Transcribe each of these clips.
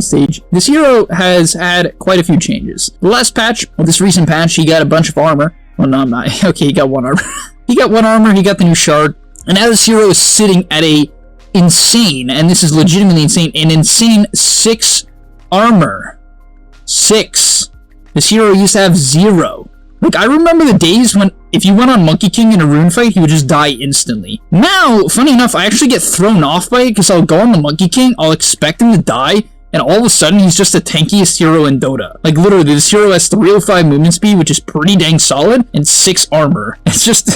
stage, this hero has had quite a few changes. The last patch, or this recent patch, he got a bunch of armor. Well, no, I'm not. Okay, he got one armor. He got one armor, he got the new shard, and now this hero is sitting at a insane, and this is legitimately insane, an insane 6 armor. 6. This hero used to have 0. Like, I remember the days when if you went on Monkey King in a rune fight, he would just die instantly. Now, funny enough, I actually get thrown off by it because I'll go on the Monkey King, I'll expect him to die, and all of a sudden, he's just the tankiest hero in Dota. Like, literally, this hero has 305 movement speed, which is pretty dang solid, and 6 armor. It's just,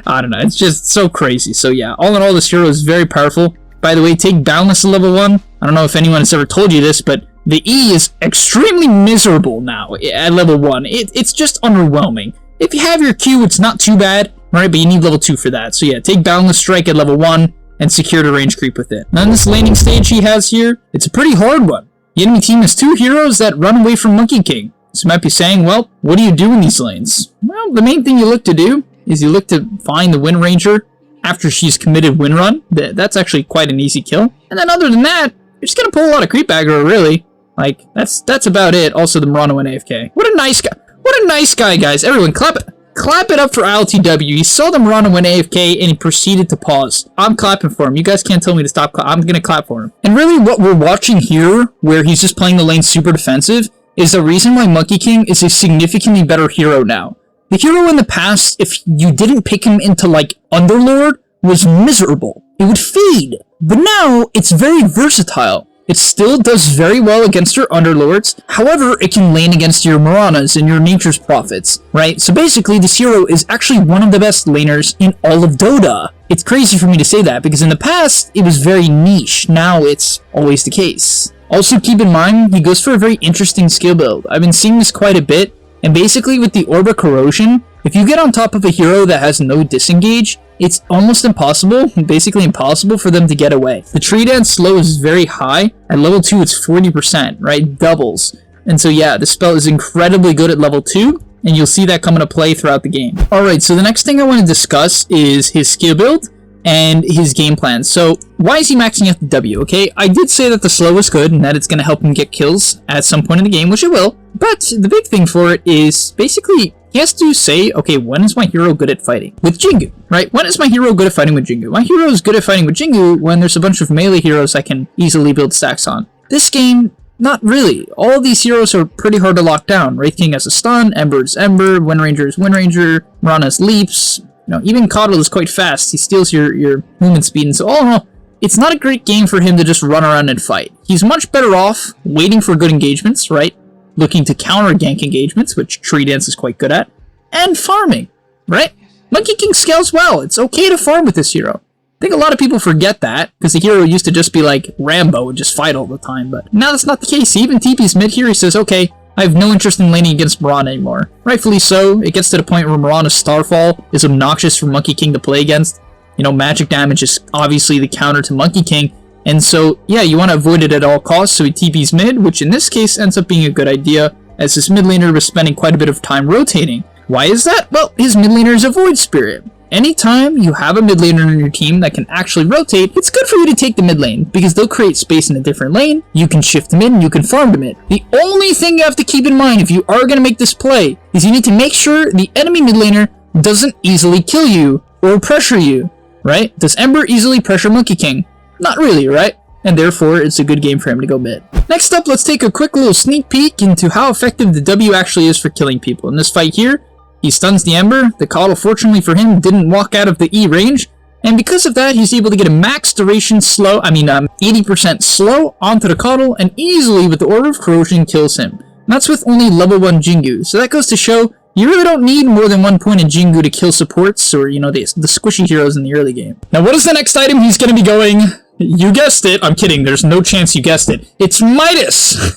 I don't know, it's just so crazy. So yeah, all in all, this hero is very powerful. By the way, take Boundless to level 1. I don't know if anyone has ever told you this, but the E is extremely miserable now at level 1. It's just underwhelming. If you have your Q, it's not too bad, right? But you need level 2 for that. So yeah, take Boundless Strike at level 1. And secure the range creep with it. Now in this laning stage he has here, it's a pretty hard one. The enemy team has 2 heroes that run away from Monkey King. So you might be saying, well, what do you do in these lanes? Well, the main thing you look to do is you look to find the Wind Ranger after she's committed Wind Run. That's actually quite an easy kill. And then other than that, you're just gonna pull a lot of creep aggro, really. Like, that's about it. Also the Murano and AFK. What a nice guy. What a nice guy, guys. Everyone clap it. Clap it up for ILTW. He saw the Murano win AFK and he proceeded to pause. I'm clapping for him. You guys can't tell me to stop. I'm going to clap for him. And really what we're watching here, where he's just playing the lane super defensive, is the reason why Monkey King is a significantly better hero now. The hero in the past, if you didn't pick him into like Underlord, was miserable. It would feed. But now it's very versatile. It still does very well against your Underlords, however, it can lane against your Muranas and your Nature's Prophets, right? So basically, this hero is actually one of the best laners in all of Dota. It's crazy for me to say that, because in the past, it was very niche. Now it's always the case. Also, keep in mind, he goes for a very interesting skill build. I've been seeing this quite a bit, and basically with the Orb of Corrosion, if you get on top of a hero that has no disengage, it's almost impossible, basically impossible for them to get away. The tree dance slow is very high. At level 2, it's 40%, right? Doubles. And so yeah, the spell is incredibly good at level 2, and you'll see that come into play throughout the game. Alright, so the next thing I want to discuss is his skill build and his game plan. So why is he maxing out the W, okay? I did say that the slow is good and that it's going to help him get kills at some point in the game, which it will. But the big thing for it is basically he has to say, okay, when is my hero good at fighting? With Jingu, right? When is my hero good at fighting with Jingu? My hero is good at fighting with Jingu when there's a bunch of melee heroes I can easily build stacks on. This game, not really. All of these heroes are pretty hard to lock down. Wraith King has a stun, Ember is Ember, Wind Ranger is Wind Ranger, Mirana's leaps. You know, even Coddle is quite fast. He steals your movement speed, and so all in all, it's not a great game for him to just run around and fight. He's much better off waiting for good engagements, right? Looking to counter gank engagements, which Tree Dance is quite good at, and farming, right? Monkey King scales well. It's okay to farm with this hero. I think a lot of people forget that, because the hero used to just be like Rambo and just fight all the time, but now that's not the case. He even TP's mid here. He says, okay, I have no interest in laning against Mirana anymore. Rightfully so. It gets to the point where Mirana's Starfall is obnoxious for Monkey King to play against. You know, magic damage is obviously the counter to Monkey King, and so, yeah, you want to avoid it at all costs, so he TP's mid, which in this case ends up being a good idea, as this mid laner was spending quite a bit of time rotating. Why is that? Well, his mid laner is a Void Spirit. Anytime you have a mid laner in your team that can actually rotate, it's good for you to take the mid lane, because they'll create space in a different lane, you can shift them in, you can farm them in. The only thing you have to keep in mind if you are going to make this play, is you need to make sure the enemy mid laner doesn't easily kill you, or pressure you, right? Does Ember easily pressure Monkey King? Not really, right? And therefore, it's a good game for him to go mid. Next up, let's take a quick little sneak peek into how effective the W actually is for killing people. In this fight here, he stuns the Ember. The Coddle, fortunately for him, didn't walk out of the E range. And because of that, he's able to get a max duration slow, 80% slow onto the Coddle, and easily with the Orb of Corrosion kills him. And that's with only level 1 Jingu. So that goes to show you really don't need more than 1 point in Jingu to kill supports or, you know, the squishy heroes in the early game. Now, what is the next item he's going to be going? You guessed it. I'm kidding. There's no chance you guessed it. It's Midas.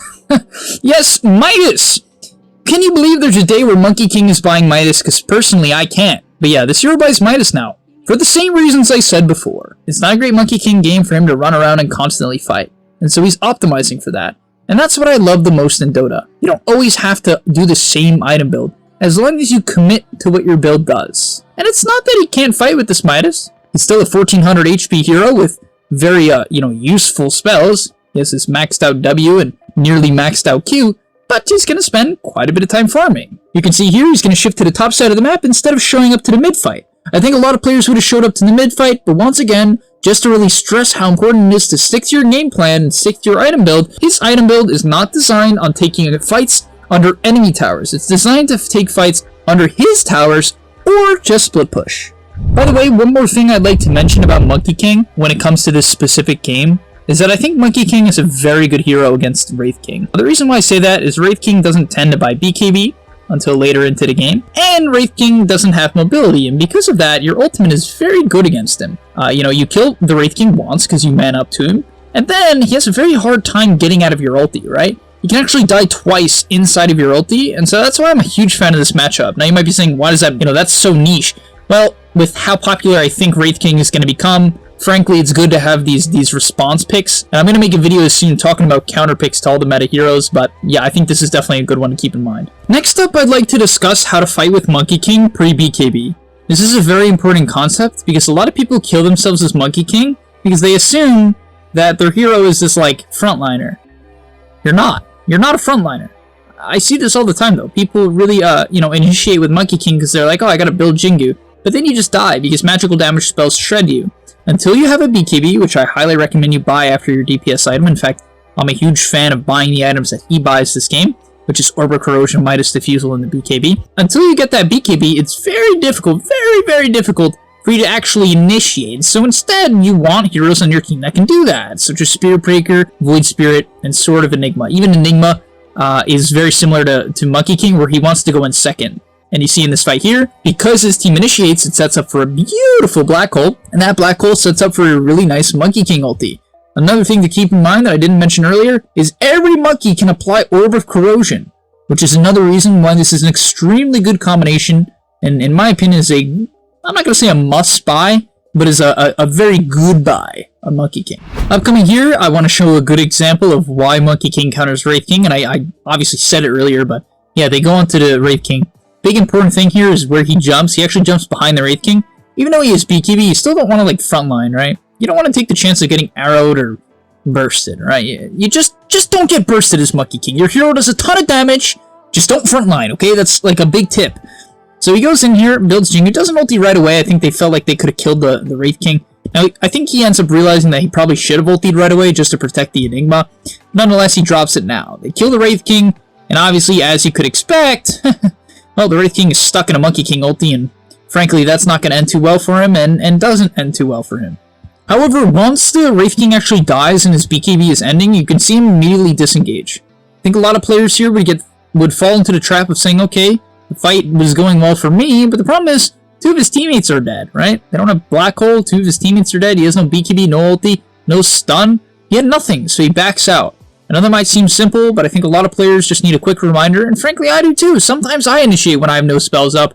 Yes, Midas. Can you believe there's a day where Monkey King is buying Midas? Because personally, I can't. But yeah, this hero buys Midas now. For the same reasons I said before. It's not a great Monkey King game for him to run around and constantly fight. And so he's optimizing for that. And that's what I love the most in Dota. You don't always have to do the same item build, as long as you commit to what your build does. And it's not that he can't fight with this Midas. He's still a 1400 HP hero with very, useful spells. He has his maxed out W and nearly maxed out Q, but he's going to spend quite a bit of time farming. You can see here he's going to shift to the top side of the map instead of showing up to the mid fight. I think a lot of players would have showed up to the mid fight, but once again, just to really stress how important it is to stick to your game plan and stick to your item build, his item build is not designed on taking fights under enemy towers. It's designed to take fights under his towers or just split push. By the way, one more thing I'd like to mention about Monkey King when it comes to this specific game is that I think Monkey King is a very good hero against Wraith King. The reason why I say that is Wraith King doesn't tend to buy BKB until later into the game, and Wraith King doesn't have mobility, and because of that, your ultimate is very good against him. You kill the Wraith King once because you man up to him, and then he has a very hard time getting out of your ulti, right? You can actually die twice inside of your ulti, and so that's why I'm a huge fan of this matchup. Now you might be saying, why does that, that's so niche. Well, with how popular I think Wraith King is going to become, frankly, it's good to have these response picks. And I'm going to make a video soon talking about counter picks to all the meta heroes, but yeah, I think this is definitely a good one to keep in mind. Next up, I'd like to discuss how to fight with Monkey King pre-BKB. This is a very important concept because a lot of people kill themselves as Monkey King because they assume that their hero is this, like, frontliner. You're not. You're not a frontliner. I see this all the time, though. People really, initiate with Monkey King because they're like, oh, I gotta build Jingu. But then you just die because magical damage spells shred you. Until you have a BKB, which I highly recommend you buy after your DPS item. In fact, I'm a huge fan of buying the items that he buys this game, which is Orb of Corrosion, Midas Diffusal, and the BKB. Until you get that BKB, it's very difficult, very, very difficult for you to actually initiate. So instead, you want heroes on your team that can do that, such as Spirit Breaker, Void Spirit, and Sword of Enigma. Even Enigma is very similar to Monkey King, where he wants to go in second. And you see in this fight here, because his team initiates, it sets up for a beautiful black hole, and that black hole sets up for a really nice Monkey King ulti. Another thing to keep in mind that I didn't mention earlier is every monkey can apply Orb of Corrosion, which is another reason why this is an extremely good combination, and in my opinion is I'm not going to say a must buy, but is a very good buy on Monkey King. Upcoming here, I want to show a good example of why Monkey King counters Wraith King, and I obviously said it earlier, but yeah, they go onto the Wraith King. Big important thing here is where he jumps. He actually jumps behind the Wraith King. Even though he has BKB, you still don't want to, like, frontline, right? You don't want to take the chance of getting arrowed or bursted, right? You just don't get bursted as Monkey King. Your hero does a ton of damage. Just don't frontline, okay? That's, like, a big tip. So he goes in here, builds Jingu. Doesn't ulti right away. I think they felt like they could have killed the Wraith King. Now, I think he ends up realizing that he probably should have ultied right away just to protect the Enigma. Nonetheless, he drops it now. They kill the Wraith King, and obviously, as you could expect... Well, the Wraith King is stuck in a Monkey King ulti, and frankly, that's not going to end too well for him, and doesn't end too well for him. However, once the Wraith King actually dies and his BKB is ending, you can see him immediately disengage. I think a lot of players here would fall into the trap of saying, okay, the fight was going well for me, but the problem is, 2 of his teammates are dead, right? They don't have Black Hole, 2 of his teammates are dead, he has no BKB, no ulti, no stun, he had nothing, so he backs out. Another might seem simple, but I think a lot of players just need a quick reminder, and frankly I do too. Sometimes I initiate when I have no spells up,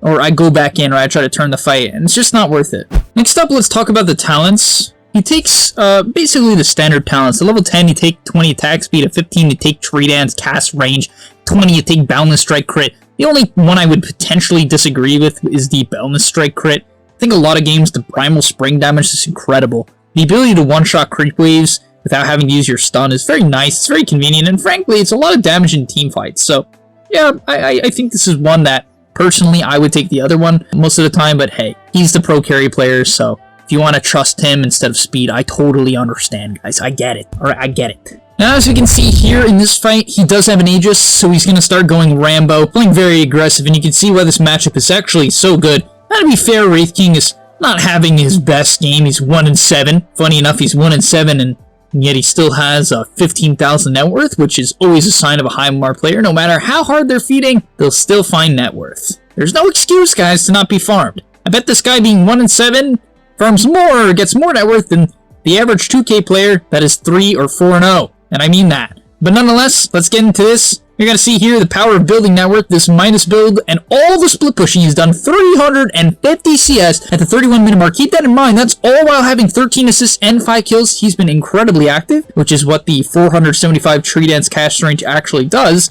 or I go back in, or I try to turn the fight, and it's just not worth it. Next up, let's talk about the talents. He takes basically the standard talents. At level 10, you take 20 attack speed. At 15, you take Tree Dance, cast range. 20, you take Boundless Strike crit. The only one I would potentially disagree with is the Boundless Strike crit. I think a lot of games, the Primal Spring damage is incredible. The ability to one-shot creep waves without having to use your stun is very nice, it's very convenient, and frankly, it's a lot of damage in team fights. So, yeah, I think this is one that, personally, I would take the other one most of the time, but hey, he's the pro carry player, so if you want to trust him instead of speed, I totally understand, guys. I get it. Alright, I get it. Now, as we can see here in this fight, he does have an Aegis, so he's going to start going Rambo, playing very aggressive, and you can see why this matchup is actually so good. Now, to be fair, Wraith King is not having his best game. He's 1-7. Funny enough, he's 1-7, and yet he still has 15,000 net worth, which is always a sign of a high MR player. No matter how hard they're feeding, they'll still find net worth. There's no excuse, guys, to not be farmed. I bet this guy being 1-7 farms more or gets more net worth than the average 2K player that is 3 or 4-0. And I mean that. But nonetheless, let's get into this. You're going to see here the power of building net worth, this Midas build, and all the split pushing he's done. 350 CS at the 31-minute mark. Keep that in mind. That's all while having 13 assists and 5 kills. He's been incredibly active, which is what the 475 Tree Dance cast range actually does.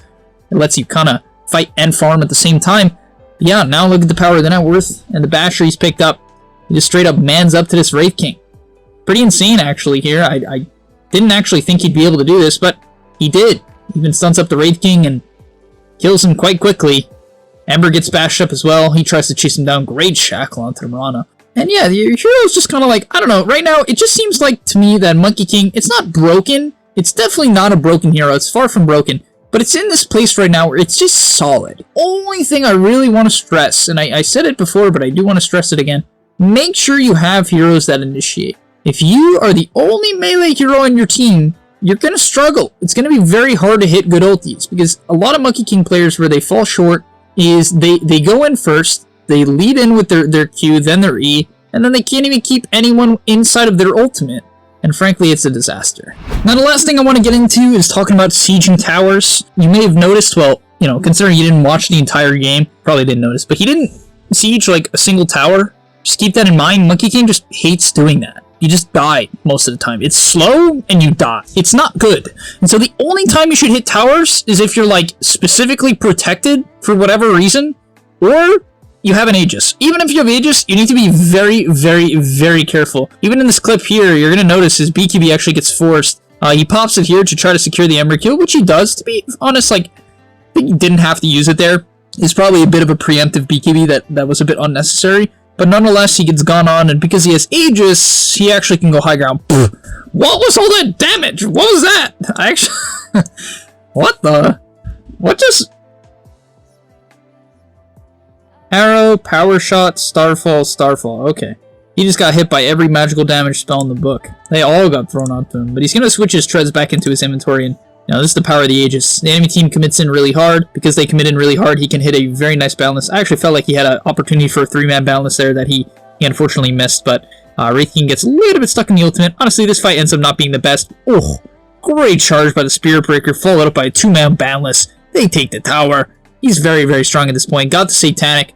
It lets you kind of fight and farm at the same time. But yeah, now look at the power of the net worth and the basher he's picked up. He just straight up mans up to this Wraith King. Pretty insane, actually, here. Didn't actually think he'd be able to do this, but he did. Even stunts up the Wraith King and kills him quite quickly. Ember gets bashed up as well. He tries to chase him down. Great shackle onto the Mirana. And yeah, the hero's just kind of like, I don't know, right now, it just seems like to me that Monkey King, it's not broken. It's definitely not a broken hero. It's far from broken. But it's in this place right now where it's just solid. Only thing I really want to stress, and I said it before, but I do want to stress it again, make sure you have heroes that initiate. If you are the only melee hero on your team, you're going to struggle. It's going to be very hard to hit good ultis, because a lot of Monkey King players where they fall short is they go in first, they lead in with their Q, then their E, and then they can't even keep anyone inside of their ultimate. And frankly, it's a disaster. Now, the last thing I want to get into is talking about sieging towers. You may have noticed, well, you know, considering you didn't watch the entire game, probably didn't notice, but he didn't siege like a single tower. Just keep that in mind. Monkey King just hates doing that. You just die most of the time. It's slow and you die. It's not good. And so the only time you should hit towers is if you're like specifically protected for whatever reason, or you have an Aegis. Even if you have Aegis, you need to be very, very, very careful. Even in this clip here, you're going to notice his BKB actually gets forced. He pops it here to try to secure the Ember kill, which he does. To be honest, like, I think he didn't have to use it there. It's probably a bit of a preemptive BKB that was a bit unnecessary. But nonetheless, he gets gone on, and because he has Aegis, he actually can go high ground. What was all that damage? What was that? I actually... What the... What just... Arrow, Power Shot, Starfall, Starfall. Okay. He just got hit by every magical damage spell in the book. They all got thrown onto him. But he's going to switch his treads back into his inventory. And now this is the power of the Aegis. The enemy team commits in really hard. Because they commit in really hard, he can hit a very nice balance. I actually felt like he had an opportunity for a 3-man balance there that he unfortunately missed. But Wraith King gets a little bit stuck in the ultimate. Honestly, this fight ends up not being the best. Oh, great charge by the Spirit Breaker, followed up by a 2-man balance. They take the tower. He's very, very strong at this point. Got the Satanic.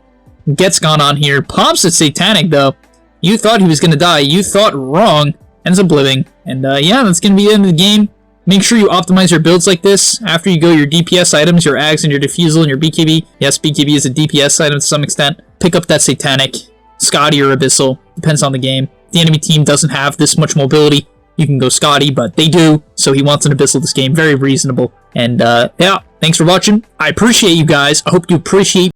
Gets gone on here. Pops the Satanic, though. You thought he was going to die. You thought wrong. Ends up living. And yeah, that's going to be the end of the game. Make sure you optimize your builds like this. After you go your DPS items, your Ags and your Diffusal and your BKB. Yes, BKB is a DPS item to some extent. Pick up that Satanic, Scotty or Abyssal. Depends on the game. If the enemy team doesn't have this much mobility, you can go Scotty, but they do. So he wants an Abyssal this game. Very reasonable. And yeah, thanks for watching. I appreciate you guys. I hope you appreciate